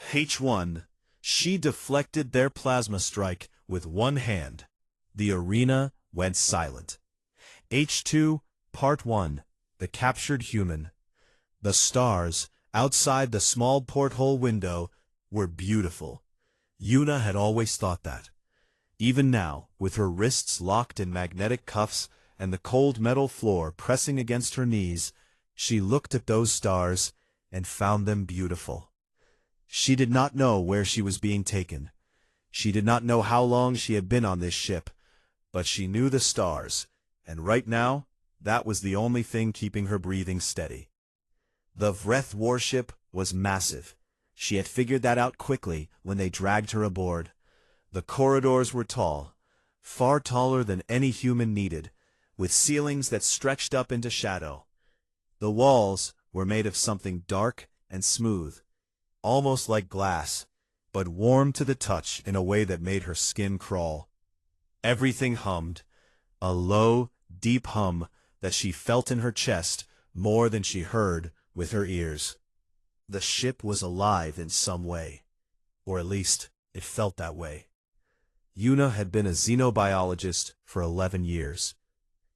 H1. She deflected their plasma strike with one hand. The arena went silent. H2, Part 1. The Captured Human. The stars, outside the small porthole window, were beautiful. Yuna had always thought that. Even now, with her wrists locked in magnetic cuffs and the cold metal floor pressing against her knees, she looked at those stars and found them beautiful. She did not know where she was being taken. She did not know how long she had been on this ship, but she knew the stars, and right now, that was the only thing keeping her breathing steady. The Vreth warship was massive. She had figured that out quickly when they dragged her aboard. The corridors were tall, far taller than any human needed, with ceilings that stretched up into shadow. The walls were made of something dark and smooth, almost like glass, but warm to the touch in a way that made her skin crawl. Everything hummed, a low, deep hum that she felt in her chest more than she heard with her ears. The ship was alive in some way, or at least it felt that way. Yuna had been a xenobiologist for 11 years.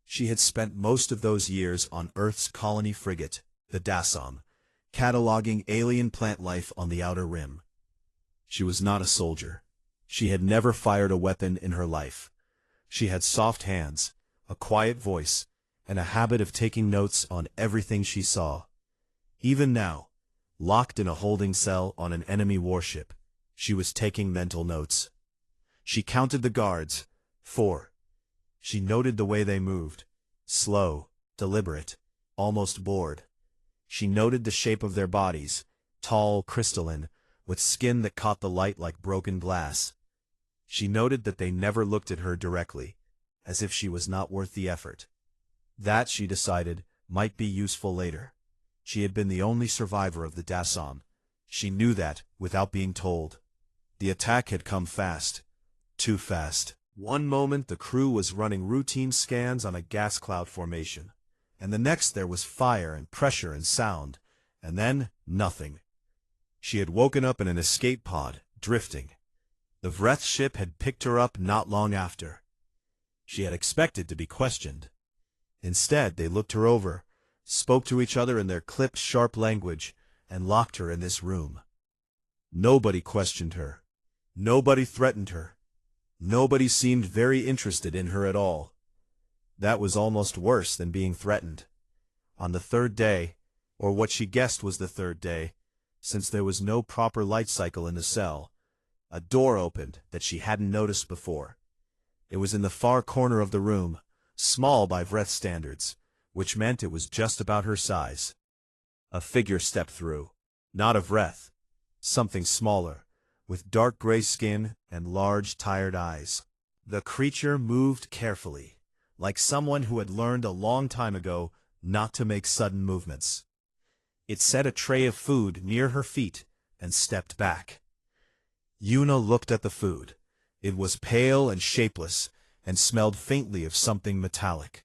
She had spent most of those years on Earth's colony frigate, the Dasam, cataloging alien plant life on the outer rim. She was not a soldier. She had never fired a weapon in her life. She had soft hands, a quiet voice, and a habit of taking notes on everything she saw. Even now, locked in a holding cell on an enemy warship, she was taking mental notes. She counted the guards. 4. She noted the way they moved. Slow, deliberate, almost bored. She noted the shape of their bodies, tall, crystalline, with skin that caught the light like broken glass. She noted that they never looked at her directly, as if she was not worth the effort. That, she decided, might be useful later. She had been the only survivor of the Dasam. She knew that, without being told. The attack had come fast. Too fast. One moment the crew was running routine scans on a gas cloud formation, and the next there was fire and pressure and sound, and then nothing. She had woken up in an escape pod, drifting. The Vreth ship had picked her up not long after. She had expected to be questioned. Instead, they looked her over, spoke to each other in their clipped, sharp language, and locked her in this room. Nobody questioned her. Nobody threatened her. Nobody seemed very interested in her at all. That was almost worse than being threatened. On the third day, or what she guessed was the third day, since there was no proper light cycle in the cell, a door opened that she hadn't noticed before. It was in the far corner of the room, small by Vreth standards, which meant it was just about her size. A figure stepped through. Not a Vreth. Something smaller, with dark gray skin and large, tired eyes. The creature moved carefully, like someone who had learned a long time ago not to make sudden movements. It set a tray of food near her feet and stepped back. Yuna looked at the food. It was pale and shapeless, and smelled faintly of something metallic.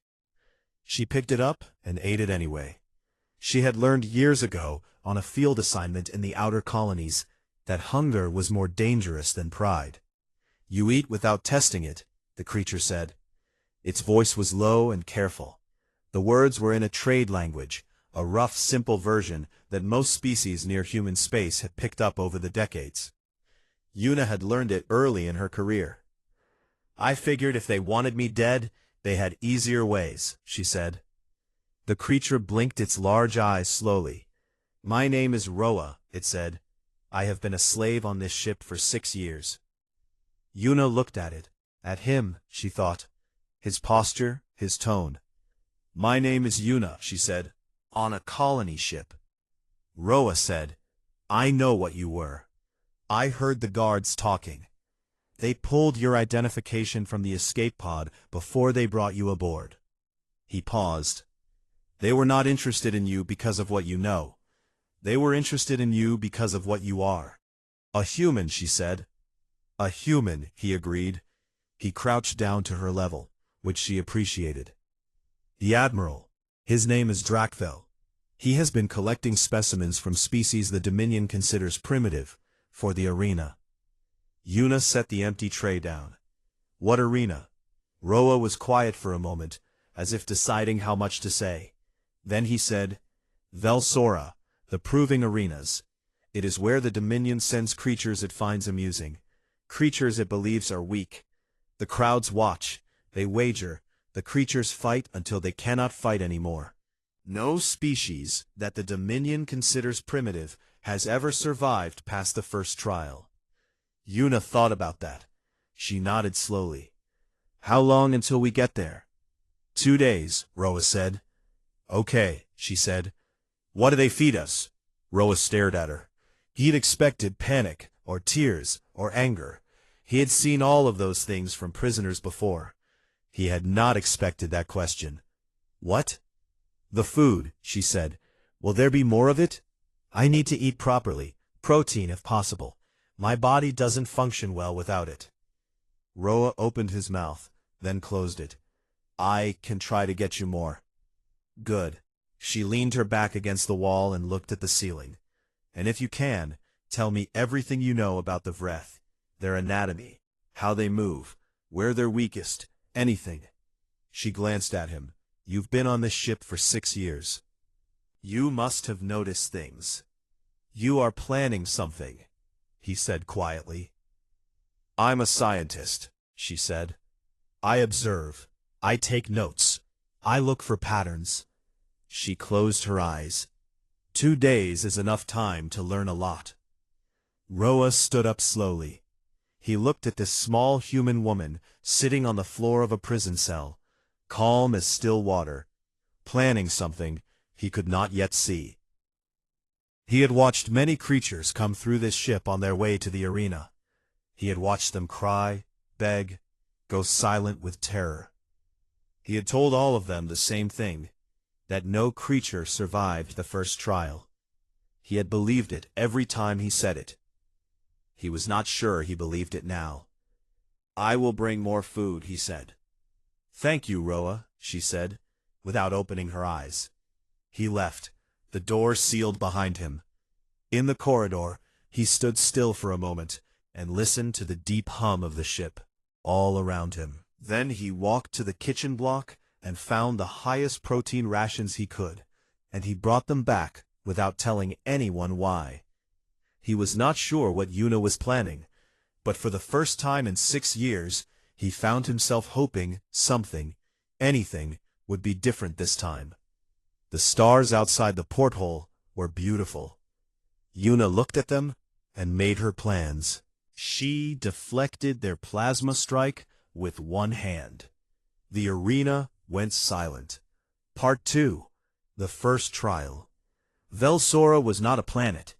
She picked it up and ate it anyway. She had learned years ago, on a field assignment in the outer colonies, that hunger was more dangerous than pride. "You eat without testing it," the creature said. Its voice was low and careful. The words were in a trade language, a rough, simple version that most species near human space had picked up over the decades. Yuna had learned it early in her career. "I figured if they wanted me dead, they had easier ways," she said. The creature blinked its large eyes slowly. "My name is Roa," it said. "I have been a slave on this ship for 6 years." Yuna looked at it. At him, she thought. His posture, his tone. "My name is Yuna," she said. "On a colony ship." Roa said, "I know what you were. I heard the guards talking. They pulled your identification from the escape pod before they brought you aboard." He paused. "They were not interested in you because of what you know. They were interested in you because of what you are." "A human," she said. "A human," he agreed. He crouched down to her level, which she appreciated. "The Admiral. His name is Drakvel. He has been collecting specimens from species the Dominion considers primitive, for the arena. Yuna set the empty tray down. What arena? Roa was quiet for a moment, as if deciding how much to say. Then he said, Velsora, the proving arenas. It is where the Dominion sends creatures it finds amusing. Creatures it believes are weak. The crowds watch, they wager, the creatures fight until they cannot fight anymore. No species that the Dominion considers primitive has ever survived past the first trial. Yuna thought about that. She nodded slowly. How long until we get there? 2 days, Roa said. Okay, she said. What do they feed us? Roa stared at her. He'd expected panic, or tears, or anger. He had seen all of those things from prisoners before. He had not expected that question. What? The food, she said. Will there be more of it? I need to eat properly, protein if possible. My body doesn't function well without it. Roa opened his mouth, then closed it. I can try to get you more. Good. She leaned her back against the wall and looked at the ceiling. And if you can, tell me everything you know about the Vreth, their anatomy, how they move, where they're weakest, anything. She glanced at him. You've been on this ship for 6 years. You must have noticed things. You are planning something, he said quietly. I'm a scientist, she said. I observe. I take notes. I look for patterns. She closed her eyes. 2 days is enough time to learn a lot. Roa stood up slowly. He looked at this small human woman sitting on the floor of a prison cell, calm as still water, planning something he could not yet see. He had watched many creatures come through this ship on their way to the arena. He had watched them cry, beg, go silent with terror. He had told all of them the same thing, that no creature survived the first trial. He had believed it every time he said it. He was not sure he believed it now. I will bring more food, he said. Thank you, Roa, she said, without opening her eyes. He left, the door sealed behind him. In the corridor, he stood still for a moment and listened to the deep hum of the ship all around him. Then he walked to the kitchen block and found the highest protein rations he could, and he brought them back without telling anyone why. He was not sure what Yuna was planning, but for the first time in 6 years, he found himself hoping something, anything, would be different this time. The stars outside the porthole were beautiful. Yuna looked at them and made her plans. She deflected their plasma strike with one hand. The arena went silent. Part 2. The First Trial. Velsora was not a planet.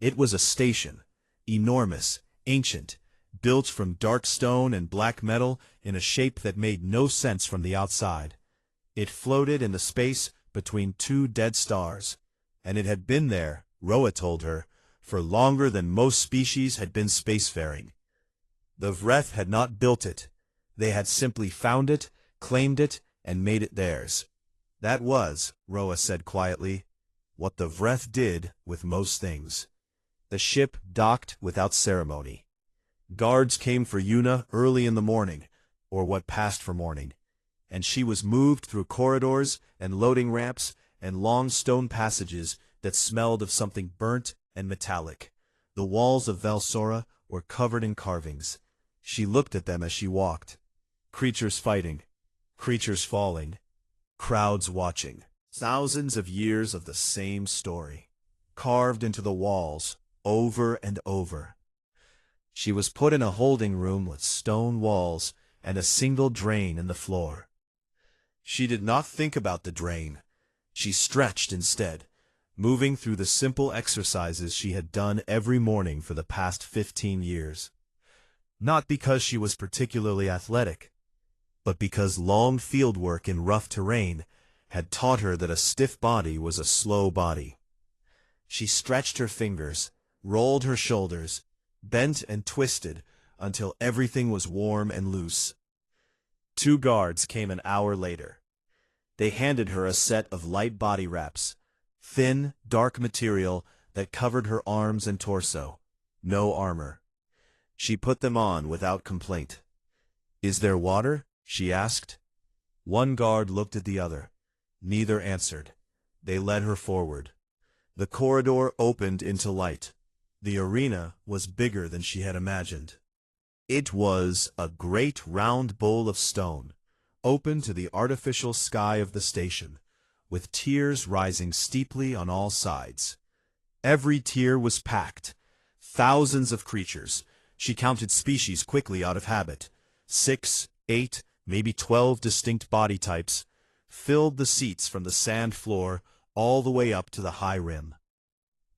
It was a station, enormous, ancient, built from dark stone and black metal in a shape that made no sense from the outside. It floated in the space between 2 dead stars, and it had been there, Roa told her, for longer than most species had been spacefaring. The Vreth had not built it. They had simply found it, claimed it, and made it theirs. That was, Roa said quietly, what the Vreth did with most things. The ship docked without ceremony. Guards came for Yuna early in the morning, or what passed for morning, and she was moved through corridors and loading ramps and long stone passages that smelled of something burnt and metallic. The walls of Velsora were covered in carvings. She looked at them as she walked. Creatures fighting, creatures falling, crowds watching. Thousands of years of the same story, carved into the walls, over and over. She was put in a holding room with stone walls and a single drain in the floor. She did not think about the drain. She stretched instead, moving through the simple exercises she had done every morning for the past 15 years. Not because she was particularly athletic, but because long field work in rough terrain had taught her that a stiff body was a slow body. She stretched her fingers, rolled her shoulders, bent and twisted until everything was warm and loose. 2 guards came an hour later. They handed her a set of light body wraps, thin, dark material that covered her arms and torso. no armor. She put them on without complaint. "Is there water?" she asked. One guard looked at the other. Neither answered. They led her forward. The corridor opened into light. The arena was bigger than she had imagined. It was a great round bowl of stone, open to the artificial sky of the station, with tiers rising steeply on all sides. Every tier was packed. Thousands of creatures. She counted species quickly out of habit. 6, 8, maybe 12 distinct body types filled the seats from the sand floor all the way up to the high rim.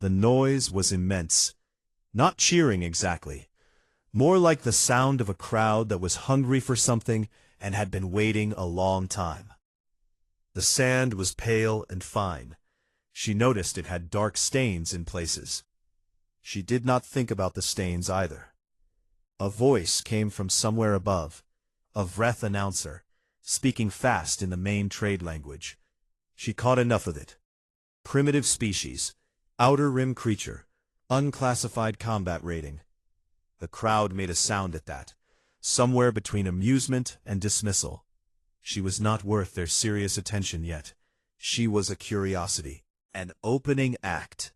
The noise was immense. Not cheering exactly. More like the sound of a crowd that was hungry for something and had been waiting a long time. The sand was pale and fine. She noticed it had dark stains in places. She did not think about the stains either. A voice came from somewhere above, a Vreth announcer, speaking fast in the main trade language. She caught enough of it. Primitive species, outer rim creature, unclassified combat rating. The crowd made a sound at that, somewhere between amusement and dismissal. She was not worth their serious attention yet. She was a curiosity, an opening act.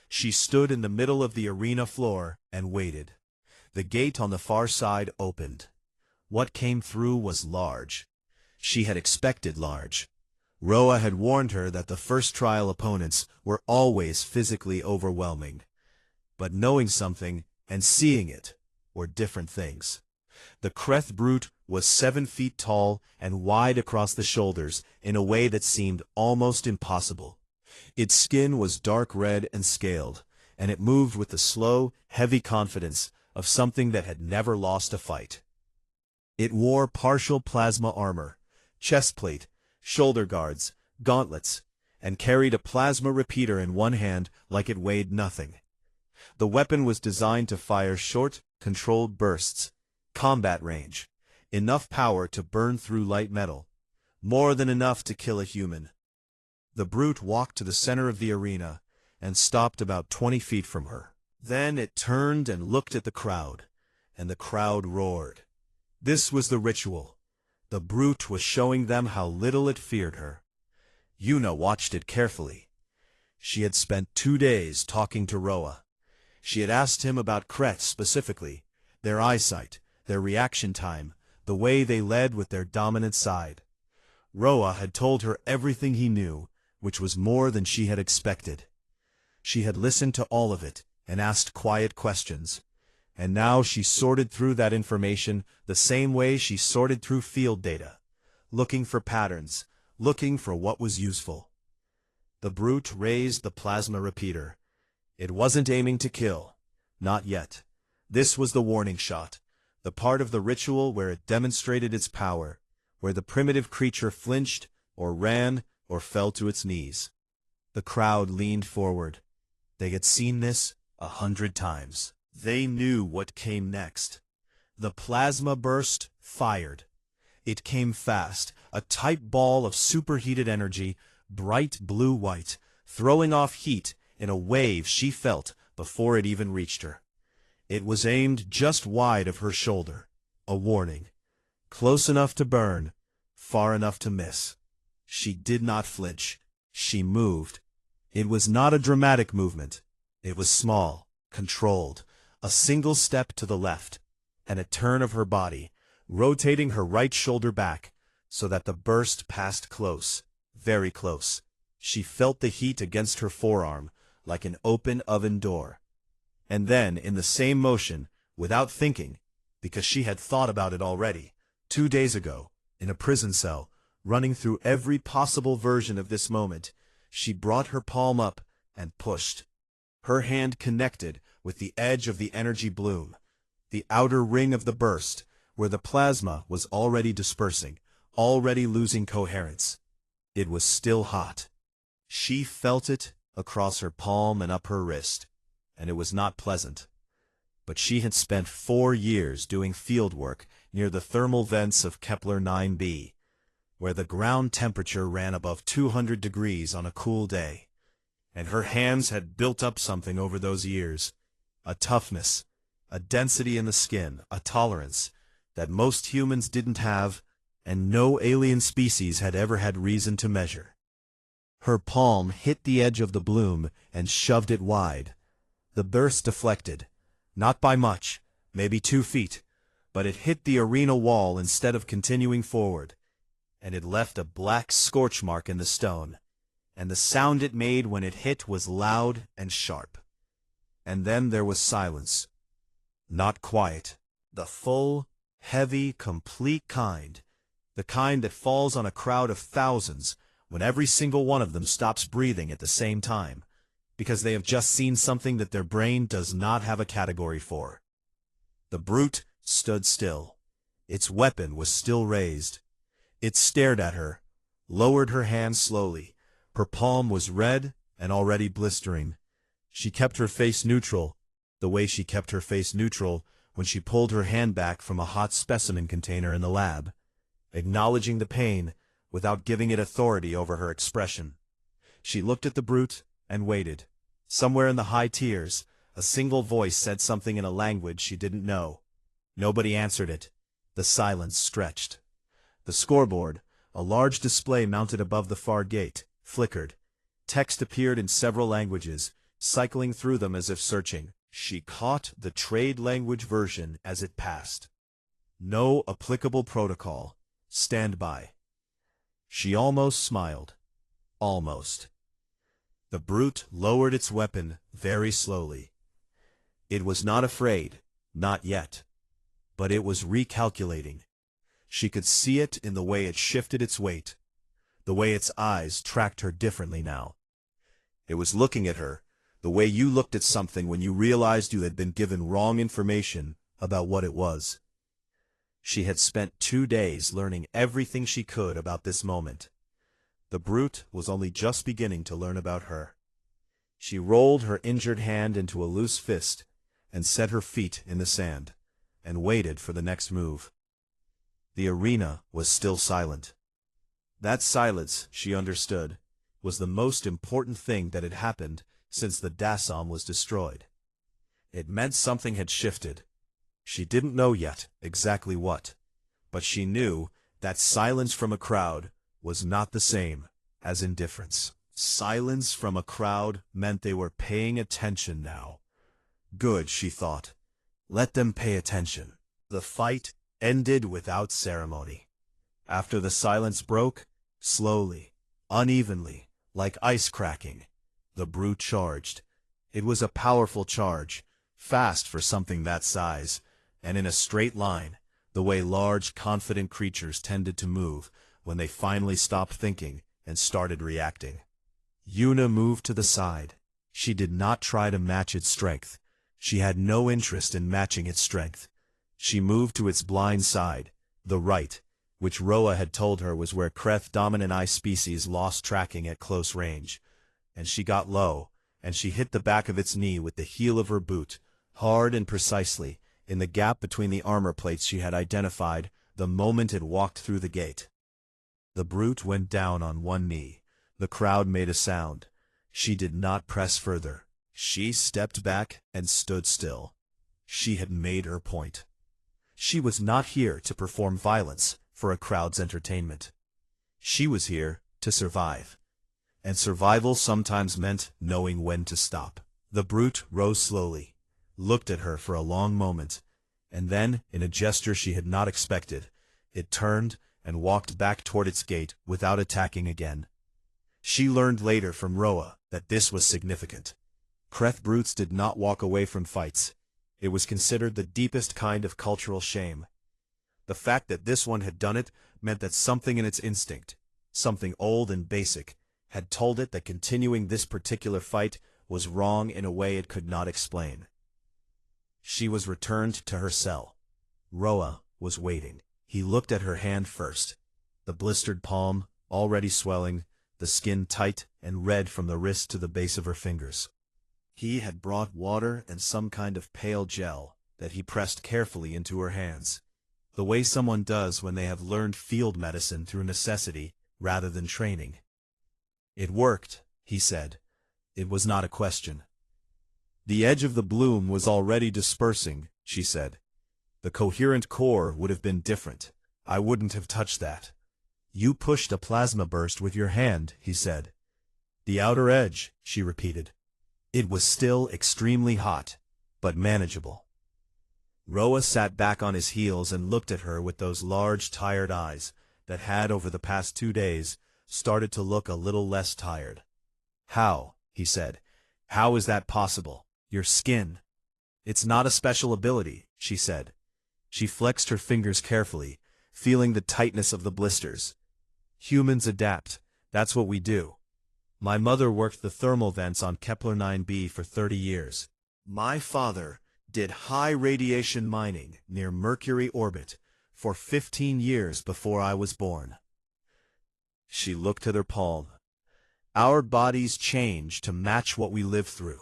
She stood in the middle of the arena floor and waited. The gate on the far side opened. What came through was large. She had expected large. Roa had warned her that the first trial opponents were always physically overwhelming. But knowing something and seeing it were different things. The Kreth brute was 7 feet tall and wide across the shoulders in a way that seemed almost impossible. Its skin was dark red and scaled, and it moved with the slow, heavy confidence of something that had never lost a fight. It wore partial plasma armor, chestplate, shoulder guards, gauntlets, and carried a plasma repeater in one hand like it weighed nothing. The weapon was designed to fire short, controlled bursts, combat range, enough power to burn through light metal, more than enough to kill a human. The brute walked to the center of the arena and stopped about 20 feet from her. Then it turned and looked at the crowd, and the crowd roared. This was the ritual. The brute was showing them how little it feared her. Yuna watched it carefully. She had spent 2 days talking to Roa. She had asked him about Kreth specifically, their eyesight, their reaction time, the way they led with their dominant side. Roa had told her everything he knew, which was more than she had expected. She had listened to all of it and asked quiet questions, and now she sorted through that information the same way she sorted through field data, looking for patterns, looking for what was useful. The brute raised the plasma repeater. It wasn't aiming to kill. Not yet. This was the warning shot, the part of the ritual where it demonstrated its power, where the primitive creature flinched, or ran, or fell to its knees. The crowd leaned forward. They had seen this 100 times. They knew what came next. The plasma burst fired. It came fast, a tight ball of superheated energy, bright blue-white, throwing off heat in a wave she felt before it even reached her. It was aimed just wide of her shoulder, a warning. Close enough to burn, far enough to miss. She did not flinch. She moved. It was not a dramatic movement. It was small, controlled, a single step to the left, and a turn of her body, rotating her right shoulder back, so that the burst passed close, very close. She felt the heat against her forearm, like an open oven door. And then, in the same motion, without thinking, because she had thought about it already, 2 days ago, in a prison cell, running through every possible version of this moment, she brought her palm up and pushed. Her hand connected with the edge of the energy bloom, the outer ring of the burst, where the plasma was already dispersing, already losing coherence. It was still hot. She felt it across her palm and up her wrist, and it was not pleasant. But she had spent 4 years doing field work near the thermal vents of Kepler 9b, where the ground temperature ran above 200 degrees on a cool day, and her hands had built up something over those years, a toughness, a density in the skin, a tolerance that most humans didn't have, and no alien species had ever had reason to measure. Her palm hit the edge of the bloom and shoved it wide. The burst deflected, not by much, maybe 2 feet, but it hit the arena wall instead of continuing forward, and it left a black scorch mark in the stone, and the sound it made when it hit was loud and sharp. And then there was silence. Not quiet. The full, heavy, complete kind. The kind that falls on a crowd of thousands when every single one of them stops breathing at the same time, because they have just seen something that their brain does not have a category for. The brute stood still. Its weapon was still raised. It stared at her, lowered her hand slowly. Her palm was red and already blistering. She kept her face neutral, the way she kept her face neutral when she pulled her hand back from a hot specimen container in the lab, acknowledging the pain without giving it authority over her expression. She looked at the brute and waited. Somewhere in the high tiers, a single voice said something in a language she didn't know. Nobody answered it. The silence stretched. The scoreboard, a large display mounted above the far gate, flickered. Text appeared in several languages, cycling through them as if searching. She caught the trade language version as it passed. No applicable protocol. Stand by. She almost smiled. Almost. The brute lowered its weapon very slowly. It was not afraid, not yet. But it was recalculating. She could see it in the way it shifted its weight, the way its eyes tracked her differently now. It was looking at her, the way you looked at something when you realized you had been given wrong information about what it was. She had spent 2 days learning everything she could about this moment. The brute was only just beginning to learn about her. She rolled her injured hand into a loose fist and set her feet in the sand, and waited for the next move. The arena was still silent. That silence, she understood, was the most important thing that had happened since the Dasam was destroyed. It meant something had shifted. She didn't know yet exactly what, but she knew that silence from a crowd was not the same as indifference. Silence from a crowd meant they were paying attention now. Good, she thought. Let them pay attention. The fight ended without ceremony. After the silence broke, slowly, unevenly, like ice cracking, the brute charged. It was a powerful charge, fast for something that size, and in a straight line, the way large, confident creatures tended to move when they finally stopped thinking and started reacting. Yuna moved to the side. She did not try to match its strength. She had no interest in matching its strength. She moved to its blind side, the right, which Roa had told her was where Kreth-dominant ice species lost tracking at close range. And she got low, and she hit the back of its knee with the heel of her boot, hard and precisely, in the gap between the armor plates she had identified the moment it walked through the gate. The brute went down on one knee. The crowd made a sound. She did not press further. She stepped back and stood still. She had made her point. She was not here to perform violence for a crowd's entertainment. She was here to survive. And survival sometimes meant knowing when to stop. The brute rose slowly, looked at her for a long moment, and then, in a gesture she had not expected, it turned and walked back toward its gate without attacking again. She learned later from Roa that this was significant. Kreth brutes did not walk away from fights. It was considered the deepest kind of cultural shame. The fact that this one had done it meant that something in its instinct, something old and basic, had told it that continuing this particular fight was wrong in a way it could not explain. She was returned to her cell. Roa was waiting. He looked at her hand first. The blistered palm, already swelling, the skin tight and red from the wrist to the base of her fingers. He had brought water and some kind of pale gel that he pressed carefully into her hands, the way someone does when they have learned field medicine through necessity rather than training. It worked, he said. It was not a question. The edge of the bloom was already dispersing, she said. The coherent core would have been different. I wouldn't have touched that. You pushed a plasma burst with your hand, he said. The outer edge, she repeated. It was still extremely hot, but manageable. Roa sat back on his heels and looked at her with those large, tired eyes that had, over the past 2 days, started to look a little less tired. How, he said. How is that possible? Your skin. It's not a special ability, she said. She flexed her fingers carefully, feeling the tightness of the blisters. Humans adapt. That's what we do. My mother worked the thermal vents on Kepler 9b for 30 years. My father did high radiation mining near Mercury orbit for 15 years before I was born. She looked at her palm. Our bodies change to match what we live through.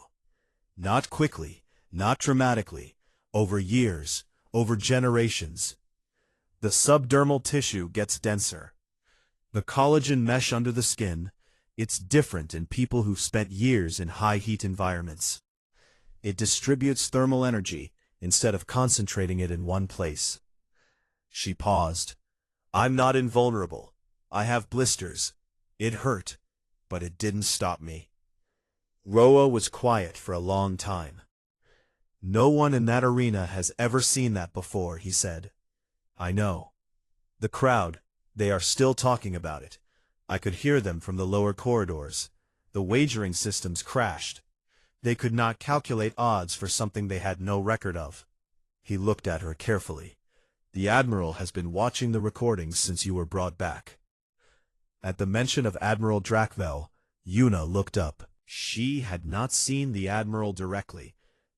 Not quickly, not dramatically, over years, over generations. The subdermal tissue gets denser. The collagen mesh under the skin, it's different in people who've spent years in high-heat environments. It distributes thermal energy instead of concentrating it in one place. She paused. I'm not invulnerable. I have blisters. It hurt, but it didn't stop me. Roa was quiet for a long time. No one in that arena has ever seen that before, he said. I know. The crowd, they are still talking about it. I could hear them from the lower corridors. The wagering systems crashed. They could not calculate odds for something they had no record of. He looked at her carefully. The Admiral has been watching the recordings since you were brought back. At the mention of Admiral Drakvel, Yuna looked up. She had not seen the Admiral directly,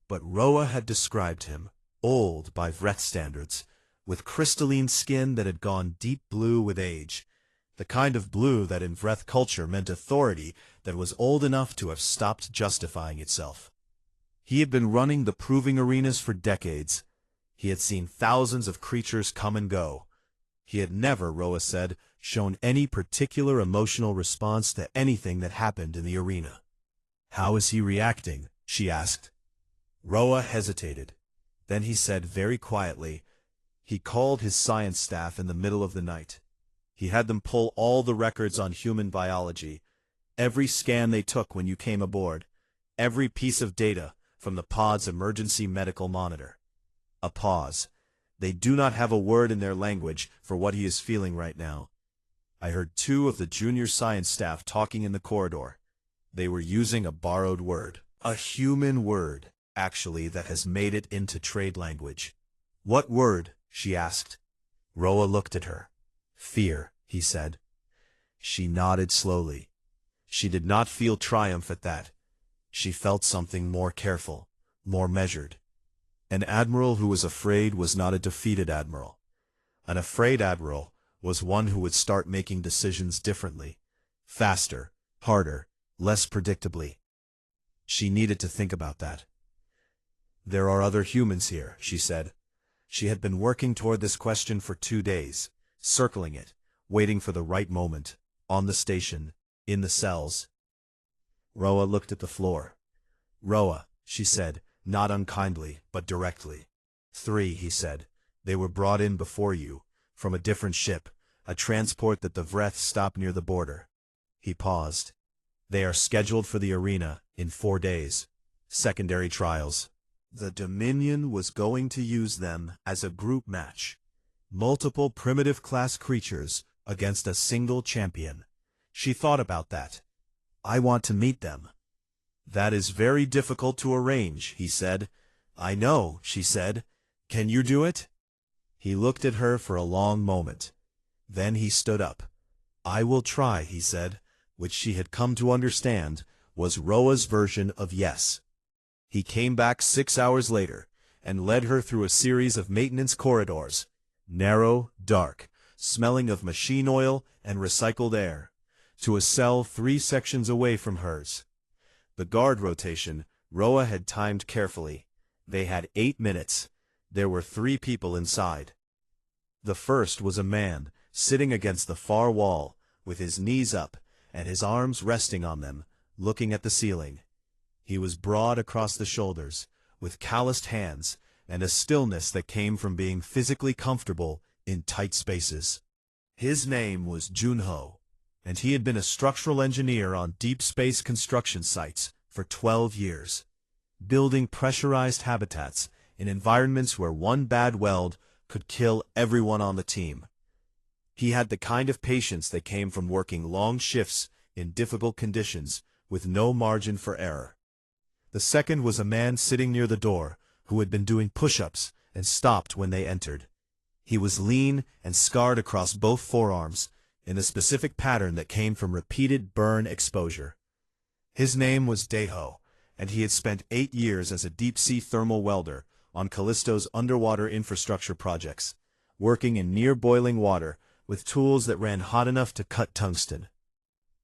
but Roa had described him, old by Vreth standards, with crystalline skin that had gone deep blue with age, the kind of blue that in Vreth culture meant authority that was old enough to have stopped justifying itself. He had been running the proving arenas for decades. He had seen thousands of creatures come and go. He had never, Roa said, shown any particular emotional response to anything that happened in the arena. How is he reacting? She asked. Roa hesitated. Then he said very quietly, he called his science staff in the middle of the night. He had them pull all the records on human biology, every scan they took when you came aboard, every piece of data from the pod's emergency medical monitor. A pause. They do not have a word in their language for what he is feeling right now. I heard 2 of the junior science staff talking in the corridor. They were using a borrowed word. A human word, actually, that has made it into trade language. What word? She asked. Roa looked at her. Fear, he said. She nodded slowly. She did not feel triumph at that. She felt something more careful, more measured. An admiral who was afraid was not a defeated admiral. An afraid admiral was one who would start making decisions differently, faster, harder, less predictably. She needed to think about that. There are other humans here, she said. She had been working toward this question for 2 days, circling it, waiting for the right moment, on the station, in the cells. Roa looked at the floor. Roa, she said, not unkindly, but directly. 3, he said. They were brought in before you, from a different ship, a transport that the Vreth stopped near the border. He paused. They are scheduled for the arena in 4 days. Secondary trials. The Dominion was going to use them as a group match. Multiple primitive class creatures against a single champion. She thought about that. I want to meet them. That is very difficult to arrange, he said. I know, she said. Can you do it? He looked at her for a long moment. Then he stood up. I will try, he said, which she had come to understand was Roa's version of yes. He came back 6 hours later and led her through a series of maintenance corridors, narrow, dark, smelling of machine oil and recycled air, to a cell 3 sections away from hers. The guard rotation, Roa had timed carefully. They had 8 minutes. There were 3 people inside. The first was a man, sitting against the far wall, with his knees up, and his arms resting on them, looking at the ceiling. He was broad across the shoulders, with calloused hands, and a stillness that came from being physically comfortable in tight spaces. His name was Junho, and he had been a structural engineer on deep space construction sites for 12 years, building pressurized habitats in environments where one bad weld could kill everyone on the team. He had the kind of patience that came from working long shifts in difficult conditions with no margin for error. The second was a man sitting near the door who had been doing push-ups and stopped when they entered. He was lean and scarred across both forearms in a specific pattern that came from repeated burn exposure. His name was Deho, and he had spent 8 years as a deep-sea thermal welder on Callisto's underwater infrastructure projects, working in near-boiling water with tools that ran hot enough to cut tungsten.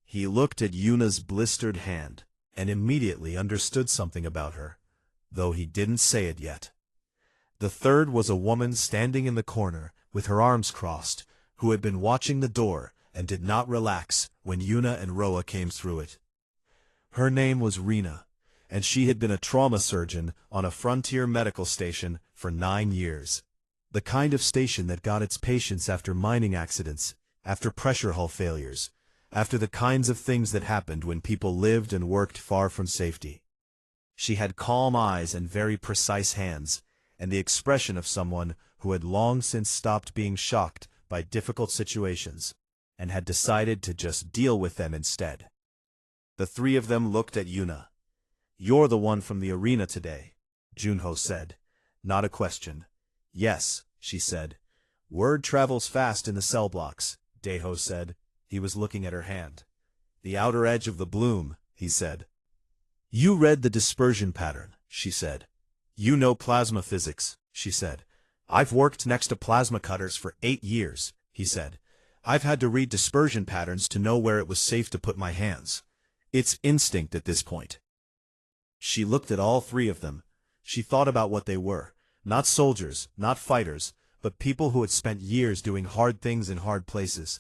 He looked at Yuna's blistered hand and immediately understood something about her, though he didn't say it yet. The third was a woman standing in the corner with her arms crossed, who had been watching the door and did not relax when Yuna and Roa came through it. Her name was Rena, and she had been a trauma surgeon on a frontier medical station for 9 years. The kind of station that got its patients after mining accidents, after pressure hull failures, after the kinds of things that happened when people lived and worked far from safety. She had calm eyes and very precise hands, and the expression of someone who had long since stopped being shocked by difficult situations, and had decided to just deal with them instead. The three of them looked at Yuna. "You're the one from the arena today," Junho said. Not a question. "Yes," she said. "Word travels fast in the cell blocks," Deho said. He was looking at her hand. "The outer edge of the bloom," he said. "You read the dispersion pattern," she said. "You know plasma physics," she said. "I've worked next to plasma cutters for 8 years," he said. "I've had to read dispersion patterns to know where it was safe to put my hands. It's instinct at this point." She looked at all three of them. She thought about what they were. Not soldiers, not fighters, but people who had spent years doing hard things in hard places,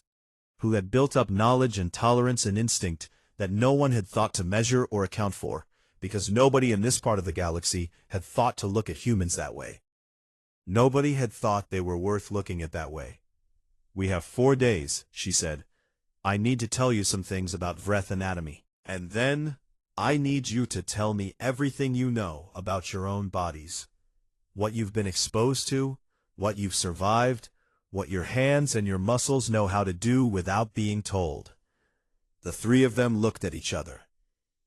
who had built up knowledge and tolerance and instinct that no one had thought to measure or account for, because nobody in this part of the galaxy had thought to look at humans that way. Nobody had thought they were worth looking at that way. "We have 4 days," she said. "I need to tell you some things about Vreth anatomy. And then, I need you to tell me everything you know about your own bodies. What you've been exposed to, what you've survived, what your hands and your muscles know how to do without being told." The three of them looked at each other.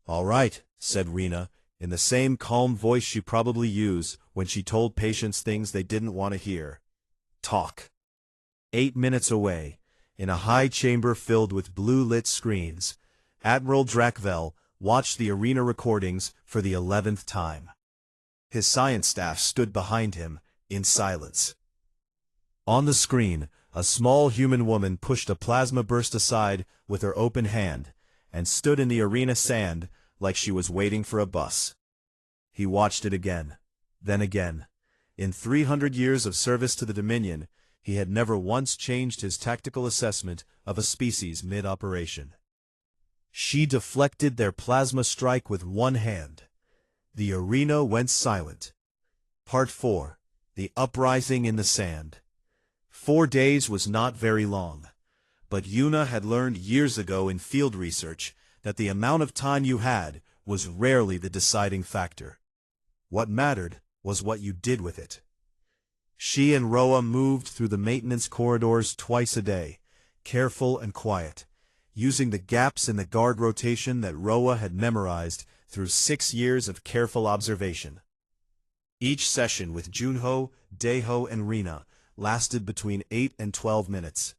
"All right," said Rena, in the same calm voice she probably used when she told patients things they didn't want to hear. "Talk." 8 minutes away, in a high chamber filled with blue-lit screens, Admiral Drakvel watched the arena recordings for the 11th time. His science staff stood behind him, in silence. On the screen, a small human woman pushed a plasma burst aside with her open hand, and stood in the arena sand like she was waiting for a bus. He watched it again, then again. In 300 years of service to the Dominion, he had never once changed his tactical assessment of a species mid-operation. She deflected their plasma strike with one hand. The arena went silent. Part 4. The Uprising in the Sand. 4 days was not very long, but Yuna had learned years ago in field research that the amount of time you had was rarely the deciding factor. What mattered was what you did with it. She and Roa moved through the maintenance corridors twice a day, careful and quiet, using the gaps in the guard rotation that Roa had memorized through 6 years of careful observation. Each session with Junho, Deho, and Rena lasted between 8 and 12 minutes,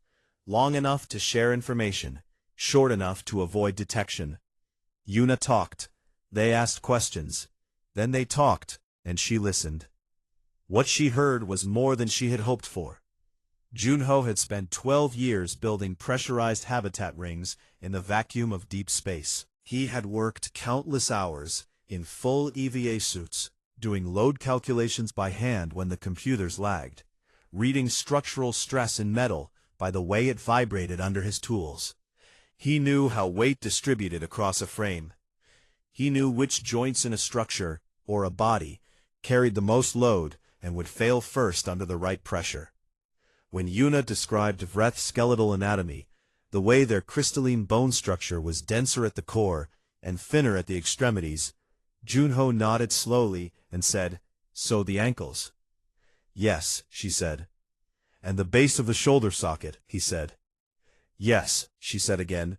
long enough to share information, short enough to avoid detection. Yuna talked, they asked questions, then they talked, and she listened. What she heard was more than she had hoped for. Junho had spent 12 years building pressurized habitat rings in the vacuum of deep space. He had worked countless hours in full EVA suits, doing load calculations by hand when the computers lagged, reading structural stress in metal by the way it vibrated under his tools. He knew how weight distributed across a frame. He knew which joints in a structure, or a body, carried the most load and would fail first under the right pressure. When Yuna described Vreth's skeletal anatomy, the way their crystalline bone structure was denser at the core and thinner at the extremities, Junho nodded slowly and said, "So the ankles?" "Yes," she said. "And the base of the shoulder socket," he said. "Yes," she said again.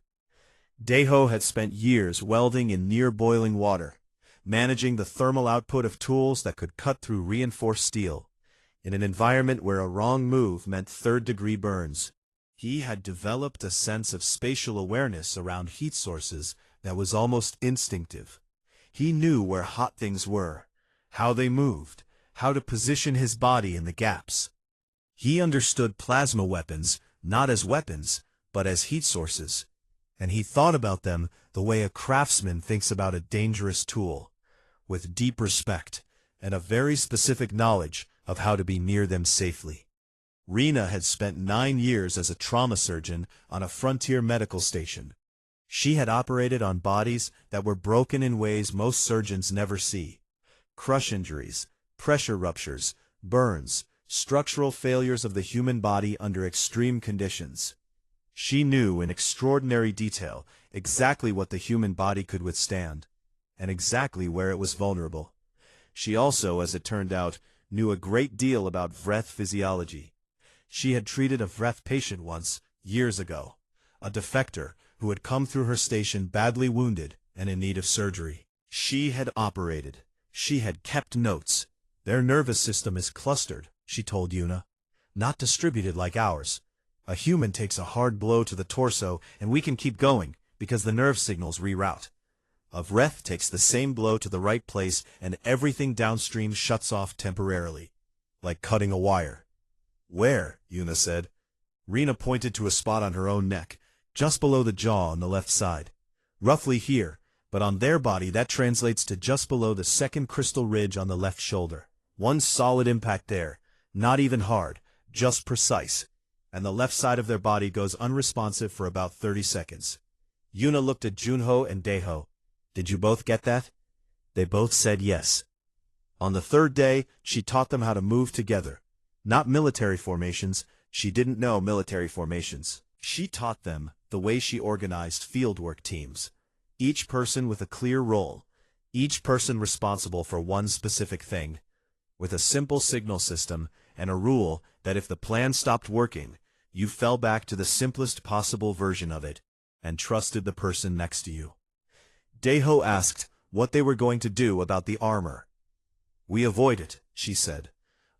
Daeho had spent years welding in near-boiling water, managing the thermal output of tools that could cut through reinforced steel, in an environment where a wrong move meant third-degree burns. He had developed a sense of spatial awareness around heat sources that was almost instinctive. He knew where hot things were, how they moved, how to position his body in the gaps. He understood plasma weapons not as weapons, but as heat sources, and he thought about them the way a craftsman thinks about a dangerous tool, with deep respect and a very specific knowledge of how to be near them safely. Rena had spent 9 years as a trauma surgeon on a frontier medical station. She had operated on bodies that were broken in ways most surgeons never see: crush injuries, pressure ruptures, burns, structural failures of the human body under extreme conditions. She knew in extraordinary detail exactly what the human body could withstand, and exactly where it was vulnerable. She also, as it turned out, knew a great deal about Vreth physiology. She had treated a Vreth patient once, years ago, a defector who had come through her station badly wounded and in need of surgery. She had operated. She had kept notes. "Their nervous system is clustered," she told Yuna, "not distributed like ours. A human takes a hard blow to the torso and we can keep going because the nerve signals reroute. A Vreth takes the same blow to the right place and everything downstream shuts off temporarily, like cutting a wire." "Where?" Yuna said. Rena pointed to a spot on her own neck, just below the jaw on the left side. "Roughly here, but on their body that translates to just below the second crystal ridge on the left shoulder. One solid impact there, not even hard, just precise, and the left side of their body goes unresponsive for about 30 seconds. Yuna looked at Junho and Daeho. "Did you both get that?" They both said yes. On the third day, she taught them how to move together. Not military formations. She didn't know military formations. She taught them the way she organized fieldwork teams. Each person with a clear role. Each person responsible for one specific thing. With a simple signal system and a rule that if the plan stopped working, you fell back to the simplest possible version of it, and trusted the person next to you. Daeho asked what they were going to do about the armor. "We avoid it," she said.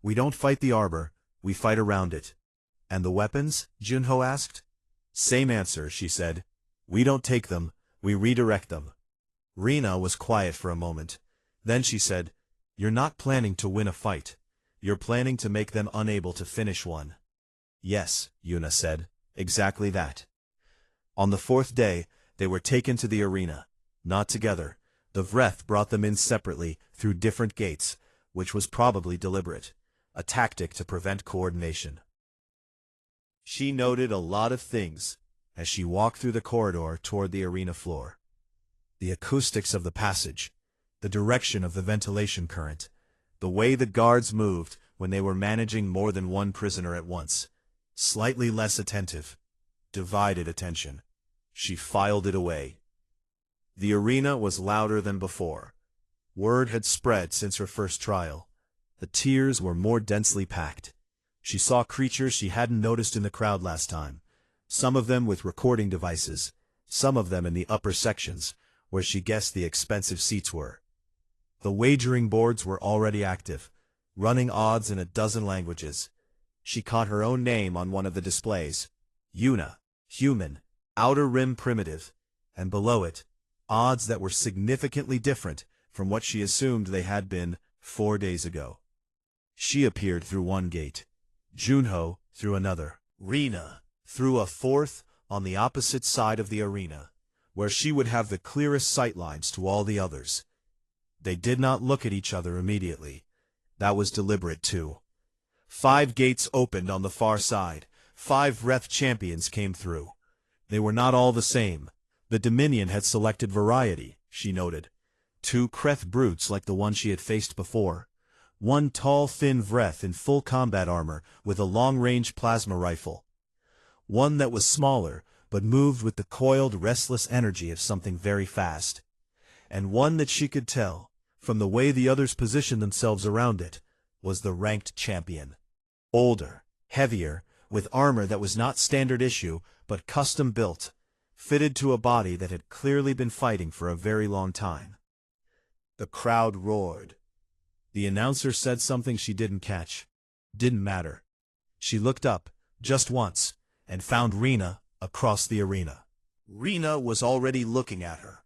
"We don't fight the armor, we fight around it." "And the weapons?" Junho asked. "Same answer," she said. "We don't take them, we redirect them." Rena was quiet for a moment. Then she said, "You're not planning to win a fight. You're planning to make them unable to finish one." "Yes," Yuna said, "exactly that." On the fourth day, they were taken to the arena. Not together. The Vreth brought them in separately, through different gates, which was probably deliberate, a tactic to prevent coordination. She noted a lot of things as she walked through the corridor toward the arena floor. The acoustics of the passage, the direction of the ventilation current, the way the guards moved when they were managing more than one prisoner at once. Slightly less attentive. Divided attention. She filed it away. The arena was louder than before. Word had spread since her first trial. The tiers were more densely packed. She saw creatures she hadn't noticed in the crowd last time, some of them with recording devices, some of them in the upper sections, where she guessed the expensive seats were. The wagering boards were already active, running odds in a dozen languages. She caught her own name on one of the displays. Yuna, human, outer rim primitive, and below it, odds that were significantly different from what she assumed they had been 4 days ago. She appeared through one gate. Junho through another. Rena through a fourth on the opposite side of the arena, where she would have the clearest sightlines to all the others. They did not look at each other immediately. That was deliberate too. 5 gates opened on the far side. 5 Vreth champions came through. They were not all the same. The Dominion had selected variety, she noted. 2 Kreth brutes like the one she had faced before. 1 tall, thin Vreth in full combat armor with a long-range plasma rifle. 1 that was smaller, but moved with the coiled, restless energy of something very fast. And 1 that she could tell, from the way the others positioned themselves around it, was the ranked champion. Older, heavier, with armor that was not standard issue, but custom-built, fitted to a body that had clearly been fighting for a very long time. The crowd roared. The announcer said something she didn't catch. Didn't matter. She looked up, just once, and found Rena across the arena. Rena was already looking at her.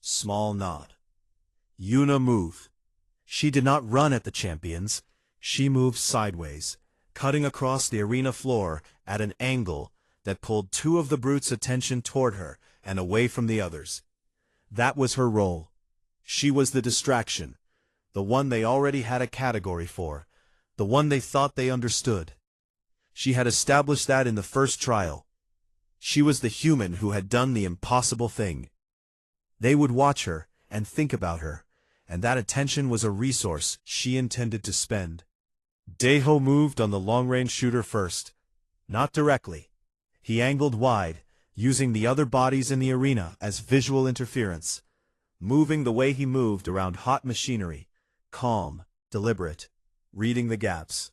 Small nod. Yuna moved. She did not run at the champions. She moved sideways, cutting across the arena floor at an angle that pulled 2 of the brutes' attention toward her and away from the others. That was her role. She was the distraction, the one they already had a category for, the one they thought they understood. She had established that in the first trial. She was the human who had done the impossible thing. They would watch her and think about her, and that attention was a resource she intended to spend. Deho moved on the long-range shooter first. Not directly. He angled wide, using the other bodies in the arena as visual interference, moving the way he moved around hot machinery, calm, deliberate, reading the gaps.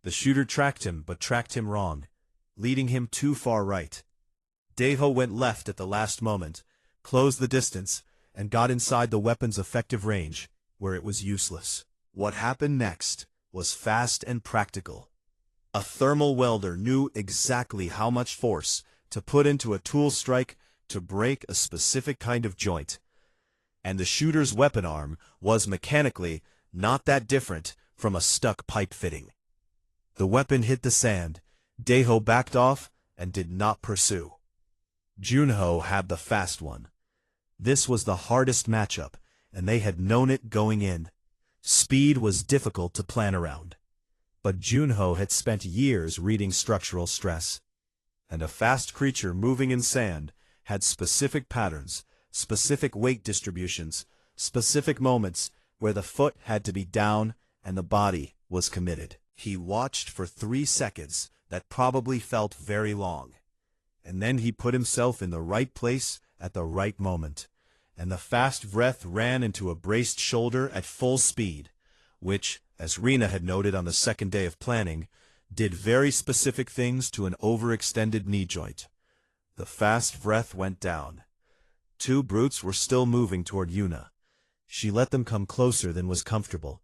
The shooter tracked him, but tracked him wrong, leading him too far right. Deho went left at the last moment, closed the distance, and got inside the weapon's effective range, where it was useless. What happened next was fast and practical. A thermal welder knew exactly how much force to put into a tool strike to break a specific kind of joint. And the shooter's weapon arm was mechanically not that different from a stuck pipe fitting. The weapon hit the sand. Deho backed off and did not pursue. Junho had the fast one. This was the hardest matchup, and they had known it going in. Speed was difficult to plan around. But Junho had spent years reading structural stress. And a fast creature moving in sand had specific patterns, specific weight distributions, specific moments where the foot had to be down and the body was committed. He watched for 3 seconds that probably felt very long. And then he put himself in the right place at the right moment. And the fast Vreth ran into a braced shoulder at full speed, which, as Rena had noted on the second day of planning, did very specific things to an overextended knee joint. The fast Vreth went down. 2 brutes were still moving toward Yuna. She let them come closer than was comfortable.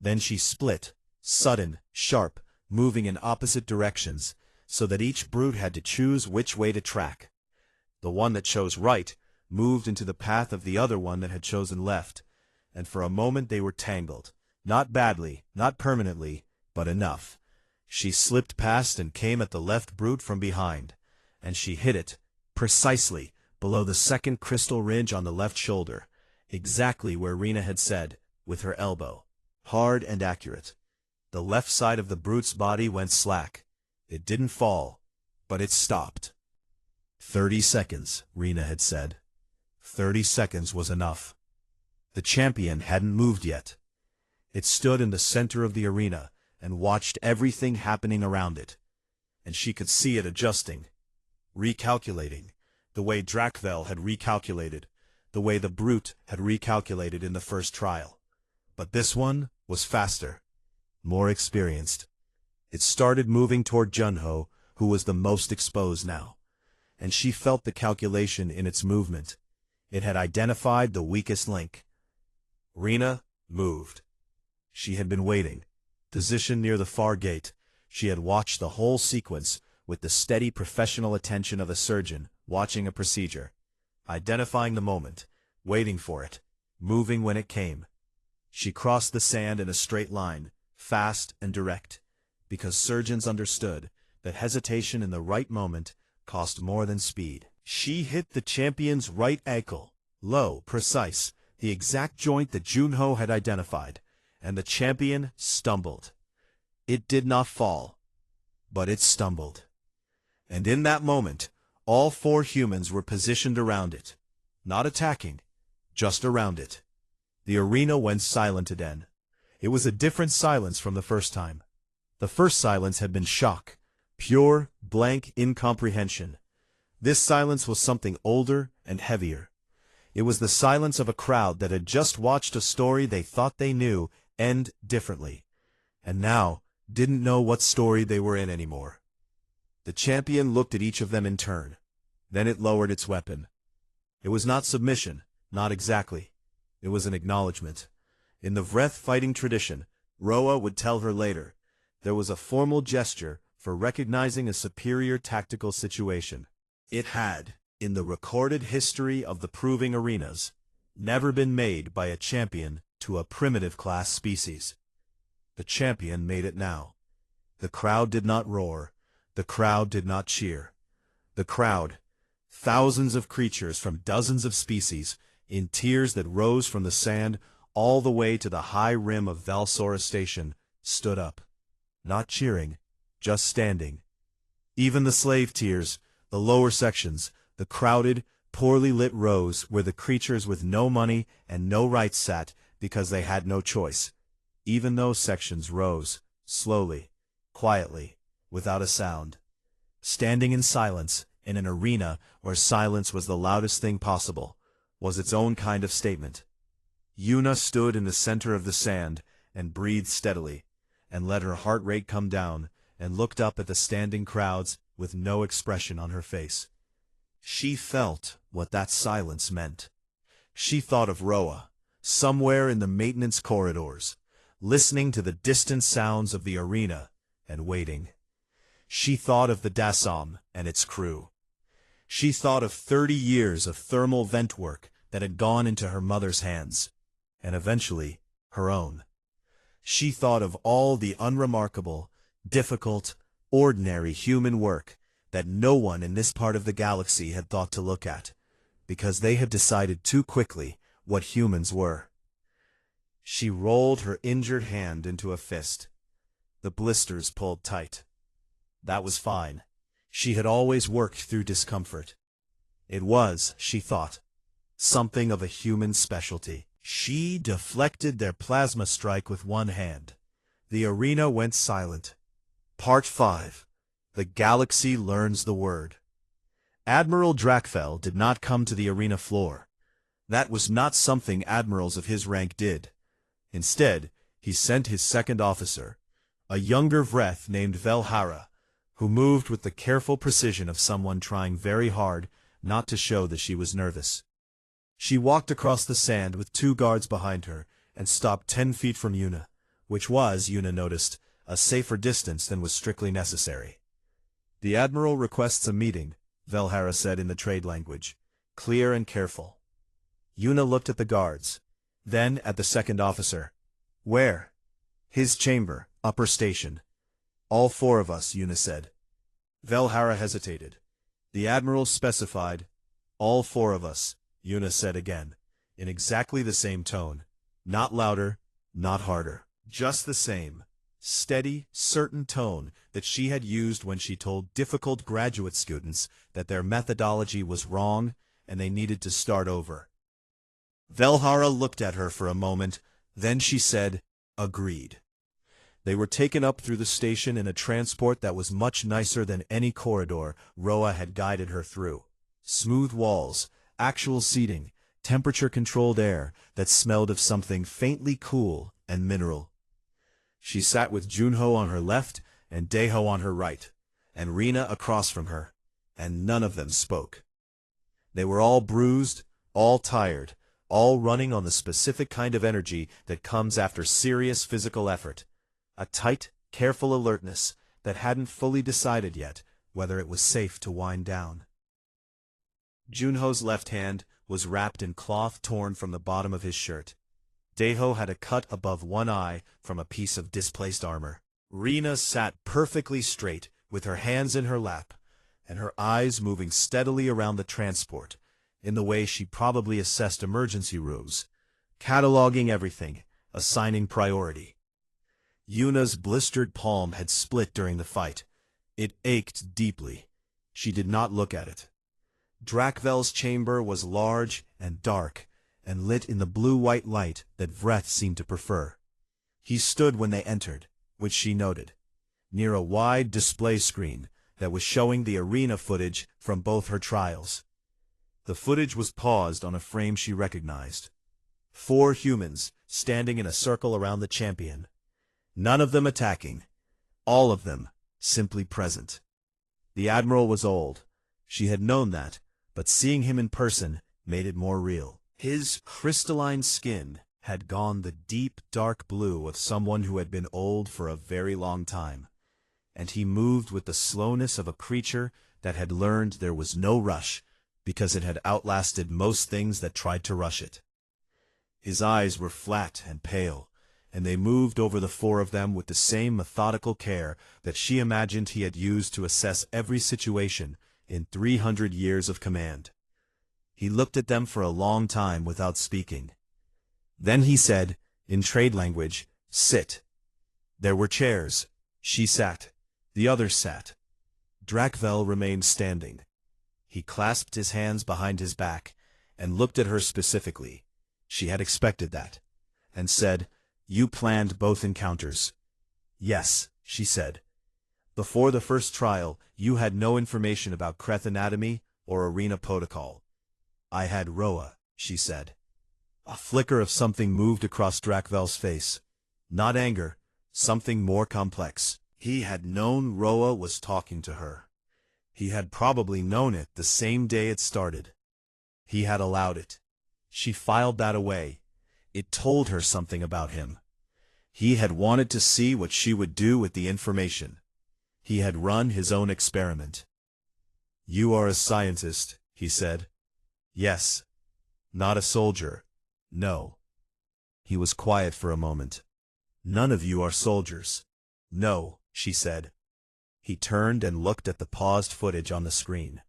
Then she split, sudden, sharp, moving in opposite directions, so that each brute had to choose which way to track. The one that chose right moved into the path of the other one that had chosen left, and for a moment they were tangled. Not badly, not permanently, but enough. She slipped past and came at the left brute from behind, and she hit it, precisely, below the second crystal ridge on the left shoulder, exactly where Rena had said, with her elbow. Hard and accurate. The left side of the brute's body went slack. It didn't fall, but it stopped. 30 seconds, Rena had said. 30 seconds was enough. The champion hadn't moved yet. It stood in the center of the arena and watched everything happening around it. And she could see it adjusting, recalculating, the way Drakvel had recalculated, the way the brute had recalculated in the first trial. But this one was faster, more experienced. It started moving toward Junho, who was the most exposed now. And she felt the calculation in its movement. It had identified the weakest link. Rena moved. She had been waiting, positioned near the far gate. She had watched the whole sequence with the steady professional attention of a surgeon watching a procedure, identifying the moment, waiting for it, moving when it came. She crossed the sand in a straight line, fast and direct, because surgeons understood that hesitation in the right moment cost more than speed. She hit the champion's right ankle, low, precise, the exact joint that Junho had identified, and the champion stumbled. It did not fall, but it stumbled. And in that moment, all 4 humans were positioned around it, not attacking, just around it. The arena went silent again. It was a different silence from the first time. The first silence had been shock, pure, blank incomprehension. This silence was something older and heavier. It was the silence of a crowd that had just watched a story they thought they knew end differently, and now didn't know what story they were in anymore. The champion looked at each of them in turn. Then it lowered its weapon. It was not submission, not exactly. It was an acknowledgement. In the Vreth fighting tradition, Roa would tell her later, there was a formal gesture for recognizing a superior tactical situation. It had, in the recorded history of the proving arenas, never been made by a champion to a primitive class species. The champion made it now. The crowd did not roar. The crowd did not cheer. The crowd, thousands of creatures from dozens of species, in tiers that rose from the sand all the way to the high rim of Valsora Station, stood up. Not cheering, just standing. Even the slave tiers, the lower sections, the crowded, poorly lit rows where the creatures with no money and no rights sat because they had no choice. Even those sections rose, slowly, quietly, without a sound. Standing in silence, in an arena where silence was the loudest thing possible, was its own kind of statement. Yuna stood in the center of the sand and breathed steadily, and let her heart rate come down, and looked up at the standing crowds with no expression on her face. She felt what that silence meant. She thought of Roa, somewhere in the maintenance corridors, listening to the distant sounds of the arena and waiting. She thought of the Dasam and its crew. She thought of 30 years of thermal vent work that had gone into her mother's hands, and eventually her own. She thought of all the unremarkable, difficult, ordinary human work that no one in this part of the galaxy had thought to look at, because they had decided too quickly what humans were. She rolled her injured hand into a fist. The blisters pulled tight. That was fine. She had always worked through discomfort. It was, she thought, something of a human specialty. She deflected their plasma strike with one hand. The arena went silent. Part 5. The Galaxy Learns the Word. Admiral Drakfel did not come to the arena floor. That was not something admirals of his rank did. Instead, he sent his second officer, a younger Vreth named Velhara, who moved with the careful precision of someone trying very hard not to show that she was nervous. She walked across the sand with 2 guards behind her and stopped 10 feet from Yuna, which was, Yuna noticed, a safer distance than was strictly necessary. The Admiral requests a meeting, Velhara said in the trade language, clear and careful. Yuna looked at the guards, then at the second officer. Where? His chamber, upper station. All 4 of us, Yuna said. Velhara hesitated. The Admiral specified, all 4 of us, Yuna said again, in exactly the same tone. Not louder, not harder. Just the same, steady, certain tone that she had used when she told difficult graduate students that their methodology was wrong and they needed to start over. Velhara looked at her for a moment, then she said, agreed. They were taken up through the station in a transport that was much nicer than any corridor Roa had guided her through. Smooth walls, actual seating, temperature-controlled air that smelled of something faintly cool and mineral. She sat with Junho on her left and Deho on her right, and Rena across from her, and none of them spoke. They were all bruised, all tired, all running on the specific kind of energy that comes after serious physical effort. A tight, careful alertness that hadn't fully decided yet whether it was safe to wind down. Junho's left hand was wrapped in cloth torn from the bottom of his shirt. Deho had a cut above one eye from a piece of displaced armor. Rena sat perfectly straight with her hands in her lap, and her eyes moving steadily around the transport, in the way she probably assessed emergency rooms, cataloging everything, assigning priority. Yuna's blistered palm had split during the fight. It ached deeply. She did not look at it. Drakvel's chamber was large and dark, and lit in the blue-white light that Vreth seemed to prefer. He stood when they entered, which she noted, near a wide display screen that was showing the arena footage from both her trials. The footage was paused on a frame she recognized. 4 humans standing in a circle around the champion. None of them attacking. All of them simply present. The Admiral was old. She had known that, but seeing him in person made it more real. His crystalline skin had gone the deep, dark blue of someone who had been old for a very long time, and he moved with the slowness of a creature that had learned there was no rush because it had outlasted most things that tried to rush it. His eyes were flat and pale, and they moved over the 4 of them with the same methodical care that she imagined he had used to assess every situation in 300 years of command. He looked at them for a long time without speaking. Then he said, in trade language, "Sit." There were chairs. She sat. The others sat. Drakvel remained standing. He clasped his hands behind his back and looked at her specifically. She had expected that, and said, "You planned both encounters." "Yes," she said. "Before the first trial, you had no information about Kreth anatomy or arena protocol." "I had Roa," she said. A flicker of something moved across Drakvel's face. Not anger, something more complex. He had known Roa was talking to her. He had probably known it the same day it started. He had allowed it. She filed that away. It told her something about him. He had wanted to see what she would do with the information. He had run his own experiment. "You are a scientist," he said. "Yes." "Not a soldier." "No." He was quiet for a moment. "None of you are soldiers." "No," she said. He turned and looked at the paused footage on the screen.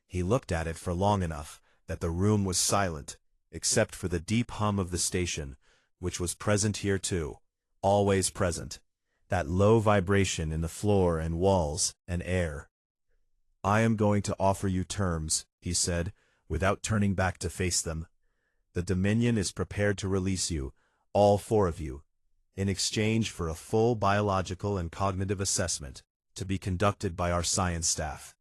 He looked at it for long enough that the room was silent, except for the deep hum of the station, which was present here too, always present, that low vibration in the floor and walls and air. "I am going to offer you terms," he said, without turning back to face them. "The Dominion is prepared to release you, all 4 of you, in exchange for a full biological and cognitive assessment, to be conducted by our science staff.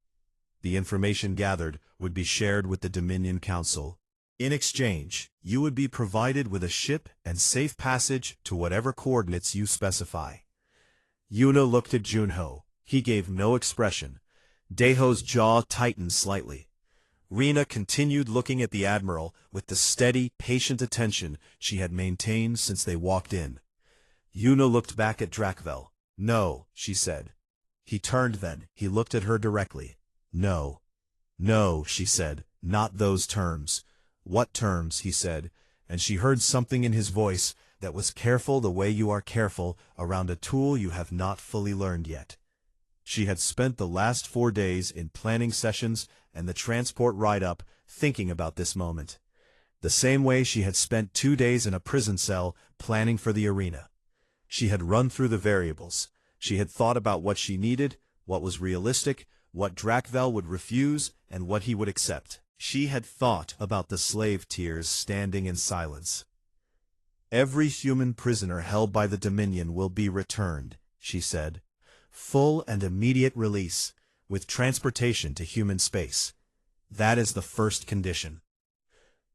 The information gathered would be shared with the Dominion Council. In exchange, you would be provided with a ship and safe passage to whatever coordinates you specify." Yuna looked at Junho. He gave no expression. Deho's jaw tightened slightly. Rena continued looking at the Admiral with the steady, patient attention she had maintained since they walked in. Yuna looked back at Drakvel. "No," she said. He turned then. He looked at her directly. "No." "No," she said. "Not those terms." "What terms?" he said, and she heard something in his voice that was careful the way you are careful around a tool you have not fully learned yet. She had spent the last 4 days in planning sessions and the transport ride-up thinking about this moment, the same way she had spent 2 days in a prison cell planning for the arena. She had run through the variables. She had thought about what she needed, what was realistic, what Drakvel would refuse, and what he would accept. She had thought about the slave tiers standing in silence. "Every human prisoner held by the Dominion will be returned," she said. "Full and immediate release, with transportation to human space. That is the first condition."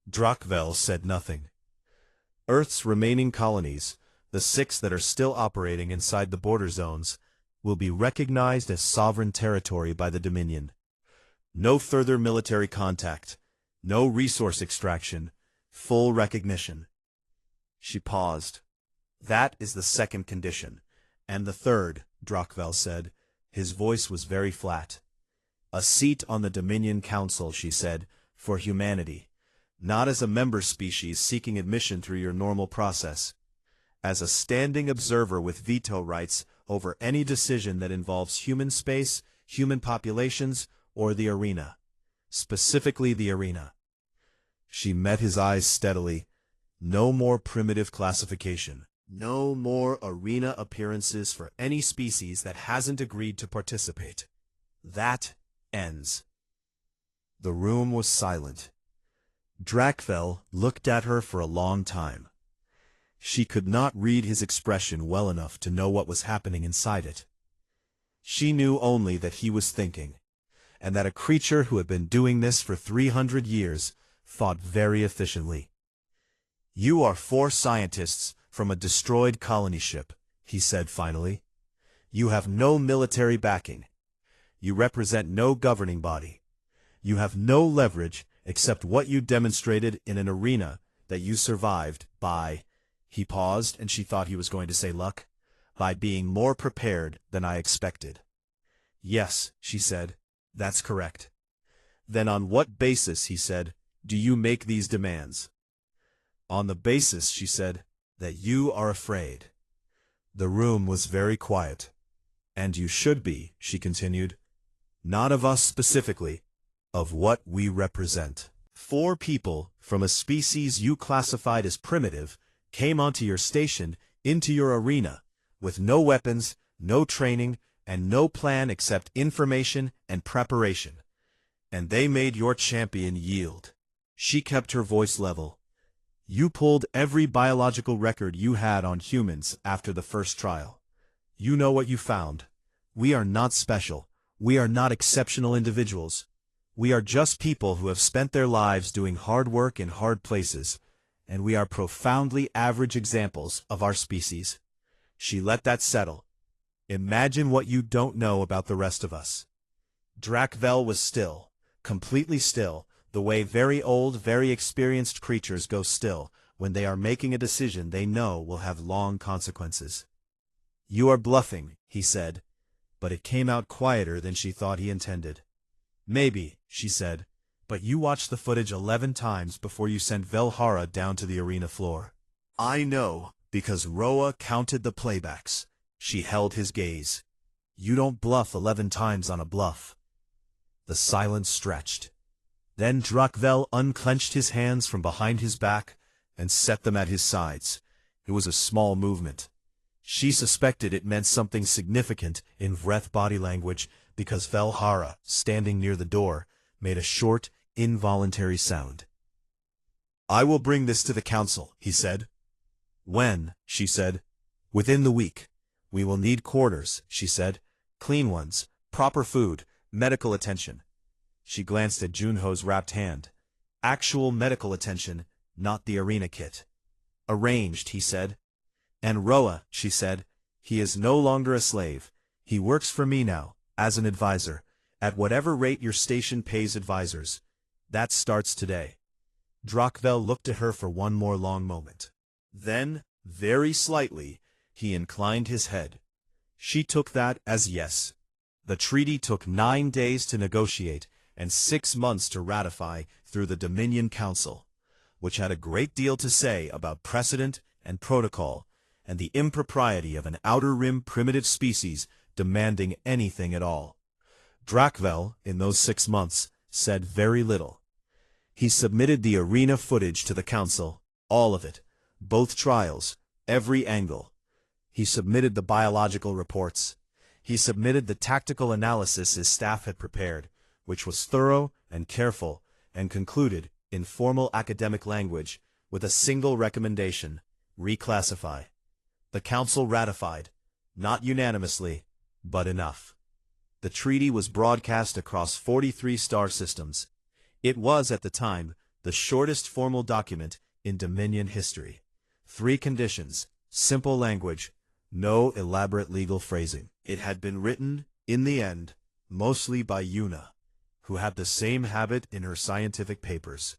Drakvel said nothing. "Earth's remaining colonies, the 6 that are still operating inside the border zones, will be recognized as sovereign territory by the Dominion. No further military contact, no resource extraction, full recognition." She paused. "That is the second condition. And the third," Drakvel said. His voice was very flat. "A seat on the Dominion Council," she said, "for humanity. Not as a member species seeking admission through your normal process. As a standing observer with veto rights over any decision that involves human space, human populations, or the arena. Specifically the arena." She met his eyes steadily. "No more primitive classification. No more arena appearances for any species that hasn't agreed to participate. That ends." The room was silent. Drakvel looked at her for a long time. She could not read his expression well enough to know what was happening inside it. She knew only that he was thinking, and that a creature who had been doing this for 300 years thought very efficiently. "You are 4 scientists from a destroyed colony ship," he said finally. "You have no military backing. You represent no governing body. You have no leverage except what you demonstrated in an arena that you survived by—" He paused, and she thought he was going to say luck. "By being more prepared than I expected." "Yes," she said, "that's correct." "Then on what basis," he said, "do you make these demands?" "On the basis," she said, "that you are afraid." The room was very quiet. "And you should be," she continued. "Not of us specifically, of what we represent. 4 people from a species you classified as primitive came onto your station, into your arena, with no weapons, no training, and no plan except information and preparation. And they made your champion yield." She kept her voice level. "You pulled every biological record you had on humans after the first trial. You know what you found. We are not special. We are not exceptional individuals. We are just people who have spent their lives doing hard work in hard places, and we are profoundly average examples of our species." She let that settle. "Imagine what you don't know about the rest of us." Drakvel was still, completely still, the way very old, very experienced creatures go still when they are making a decision they know will have long consequences. "You are bluffing," he said, but it came out quieter than she thought he intended. "Maybe," she said, "but you watched the footage 11 times before you sent Velhara down to the arena floor." "I know, because Roa counted the playbacks." She held his gaze. "You don't bluff 11 times on a bluff." The silence stretched. Then Drakvel unclenched his hands from behind his back and set them at his sides. It was a small movement. She suspected it meant something significant in Vreth body language because Velhara, standing near the door, made a short, involuntary sound. "I will bring this to the council," he said. "When?" she said. "Within the week. We will need quarters," she said. "Clean ones, proper food, medical attention." She glanced at Junho's wrapped hand. "Actual medical attention, not the arena kit." "Arranged," he said. "And Roa," she said, "he is no longer a slave. He works for me now, as an advisor, at whatever rate your station pays advisors. That starts today." Drakvel looked at her for one more long moment. Then, very slightly, he inclined his head. She took that as yes. The treaty took 9 days to negotiate and 6 months to ratify through the Dominion Council, which had a great deal to say about precedent and protocol, and the impropriety of an outer rim primitive species demanding anything at all. Drakvel, in those 6 months, said very little. He submitted the arena footage to the council, all of it, both trials, every angle. He submitted the biological reports. He submitted the tactical analysis his staff had prepared, which was thorough and careful, and concluded, in formal academic language, with a single recommendation: reclassify. The council ratified, not unanimously, but enough. The treaty was broadcast across 43 star systems. It was, at the time, the shortest formal document in Dominion history. 3 conditions, simple language, no elaborate legal phrasing. It had been written, in the end, mostly by Yuna, who had the same habit in her scientific papers.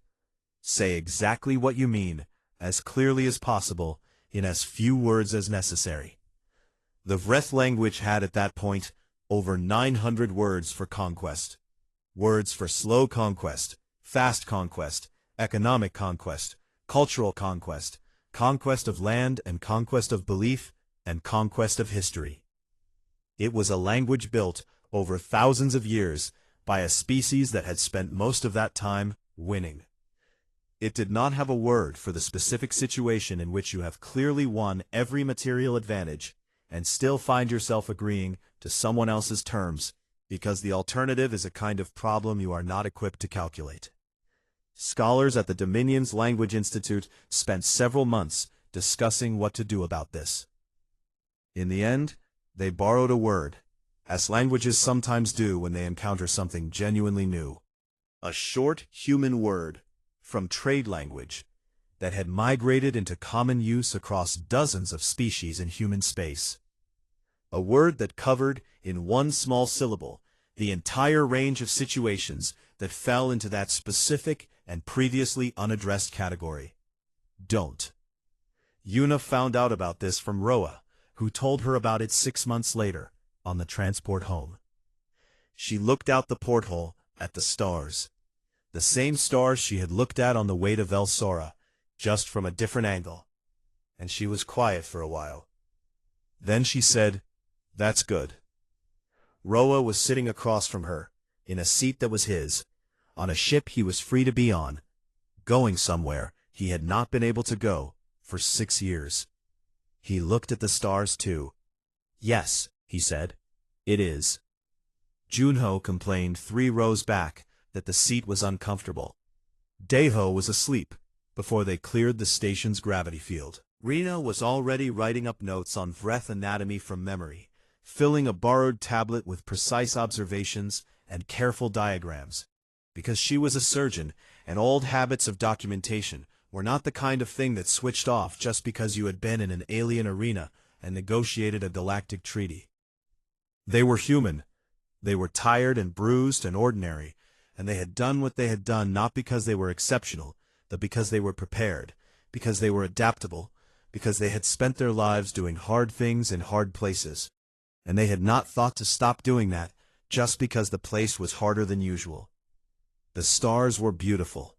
Say exactly what you mean, as clearly as possible, in as few words as necessary. The Vreth language had at that point over 900 words for conquest. Words for slow conquest, fast conquest, economic conquest, cultural conquest, conquest of land and conquest of belief, and conquest of history. It was a language built over thousands of years by a species that had spent most of that time winning. It did not have a word for the specific situation in which you have clearly won every material advantage and still find yourself agreeing to someone else's terms because the alternative is a kind of problem you are not equipped to calculate. Scholars at the Dominion's Language Institute spent several months discussing what to do about this. In the end, they borrowed a word, as languages sometimes do when they encounter something genuinely new. A short human word from trade language that had migrated into common use across dozens of species in human space. A word that covered, in one small syllable, the entire range of situations that fell into that specific and previously unaddressed category. Don't. Yuna found out about this from Roa, who told her about it 6 months later, on the transport home. She looked out the porthole at the stars. The same stars she had looked at on the way to Velsora, just from a different angle. And she was quiet for a while. Then she said, "That's good." Roa was sitting across from her, in a seat that was his, on a ship he was free to be on, going somewhere he had not been able to go for 6 years. He looked at the stars too. "Yes," he said, "it is." Junho complained 3 rows back that the seat was uncomfortable. Daiho was asleep before they cleared the station's gravity field. Rena was already writing up notes on Vreth anatomy from memory, filling a borrowed tablet with precise observations and careful diagrams. Because she was a surgeon, and old habits of documentation were not the kind of thing that switched off just because you had been in an alien arena and negotiated a galactic treaty. They were human. They were tired and bruised and ordinary, and they had done what they had done not because they were exceptional, but because they were prepared, because they were adaptable, because they had spent their lives doing hard things in hard places. And they had not thought to stop doing that just because the place was harder than usual. The stars were beautiful.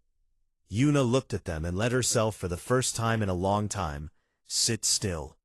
Yuna looked at them and let herself, for the first time in a long time, sit still.